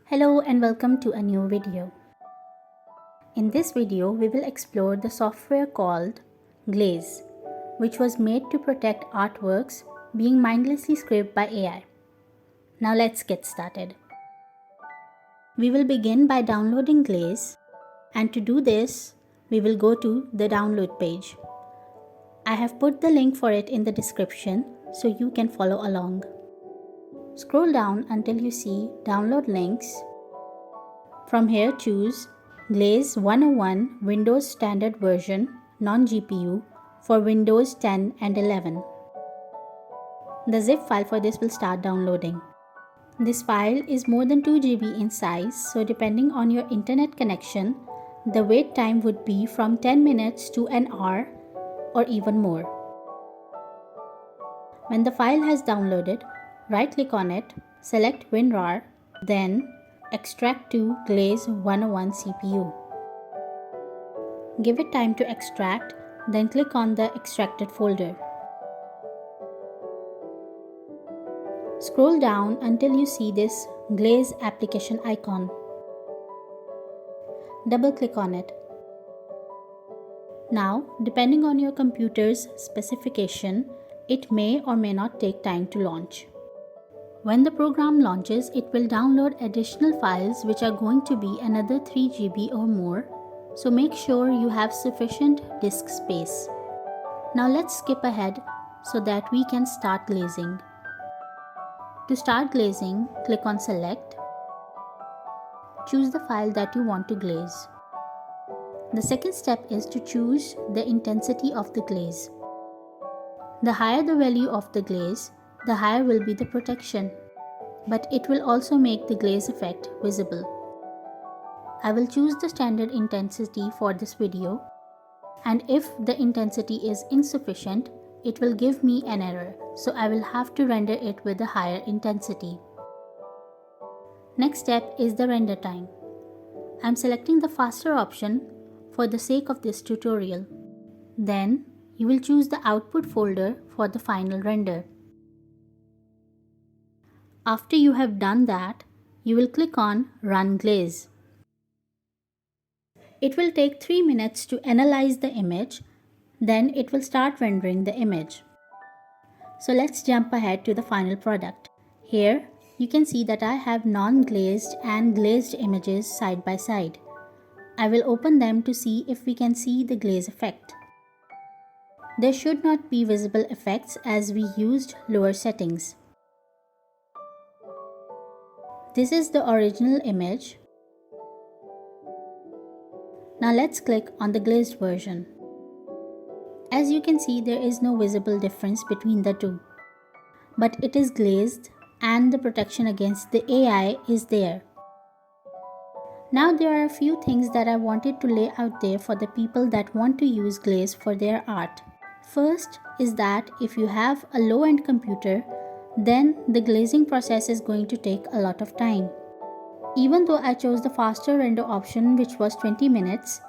Hello and welcome to a new video. In this video, we will explore the software called Glaze, which was made to protect artworks being mindlessly scraped by AI. Now let's get started. We will begin by downloading Glaze, and to do this, we will go to the download page. I have put the link for it in the description so you can follow along. Scroll down until you see download links. From here choose Glaze 101 Windows Standard Version non-GPU for Windows 10 and 11. The zip file for this will start downloading. This file is more than 2 GB in size, so depending on your internet connection, the wait time would be from 10 minutes to an hour or even more. When the file has downloaded, right-click on it, select WinRAR, then extract to Glaze 101 CPU. Give it time to extract, then click on the extracted folder. Scroll down until you see this Glaze application icon. Double-click on it. Now, depending on your computer's specification, it may or may not take time to launch. When the program launches, it will download additional files which are going to be another 3 GB or more, so make sure you have sufficient disk space. Now let's skip ahead so that we can start glazing. To start glazing, click on Select. Choose the file that you want to glaze. The second step is to choose the intensity of the glaze. The higher the value of the glaze, the higher will be the protection, but it will also make the glaze effect visible. I will choose the standard intensity for this video, and if the intensity is insufficient, it will give me an error, so I will have to render it with a higher intensity. Next step is the render time. I am selecting the faster option for the sake of this tutorial. Then you will choose the output folder for the final render. After you have done that, you will click on Run Glaze. It will take 3 minutes to analyze the image, then it will start rendering the image. So let's jump ahead to the final product. Here, you can see that I have non-glazed and glazed images side by side. I will open them to see if we can see the glaze effect. There should not be visible effects as we used lower settings. This is the original image. Now let's click on the glazed version. As you can see, there is no visible difference between the two. But it is glazed and the protection against the AI is there. Now there are a few things that I wanted to lay out there for the people that want to use glaze for their art. First is that if you have a low-end computer, then the glazing process is going to take a lot of time. Even though I chose the faster render option, which was 20 minutes,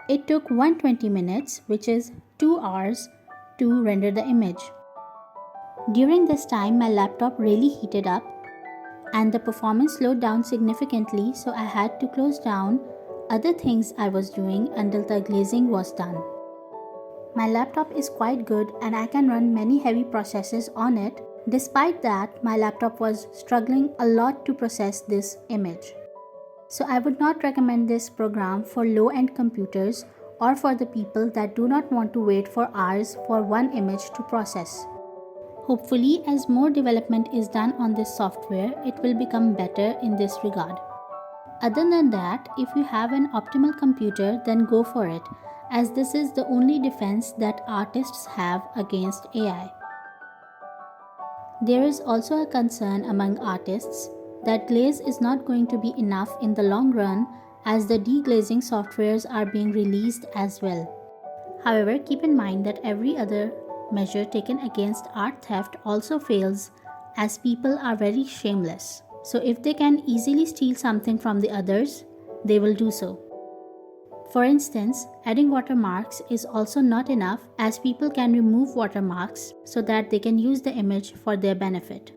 it took 120 minutes, which is 2 hours, to render the image. During this time, my laptop really heated up and the performance slowed down significantly, so I had to close down other things I was doing until the glazing was done. My laptop is quite good and I can run many heavy processes on it. Despite that, my laptop was struggling a lot to process this image. So I would not recommend this program for low-end computers or for the people that do not want to wait for hours for one image to process. Hopefully, as more development is done on this software, it will become better in this regard. Other than that, if you have an optimal computer, then go for it, as this is the only defense that artists have against AI. There is also a concern among artists that glaze is not going to be enough in the long run, as the deglazing softwares are being released as well. However, keep in mind that every other measure taken against art theft also fails, as people are very shameless. So if they can easily steal something from the others, they will do so. For instance, adding watermarks is also not enough, as people can remove watermarks so that they can use the image for their benefit.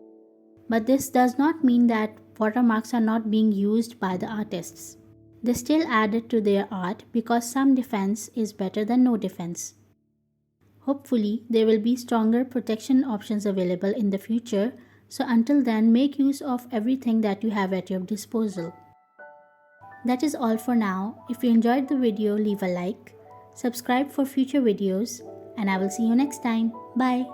But this does not mean that watermarks are not being used by the artists. They still add it to their art because some defense is better than no defense. Hopefully, there will be stronger protection options available in the future, so until then, make use of everything that you have at your disposal. That is all for now. If you enjoyed the video, leave a like, subscribe for future videos, and I will see you next time. Bye.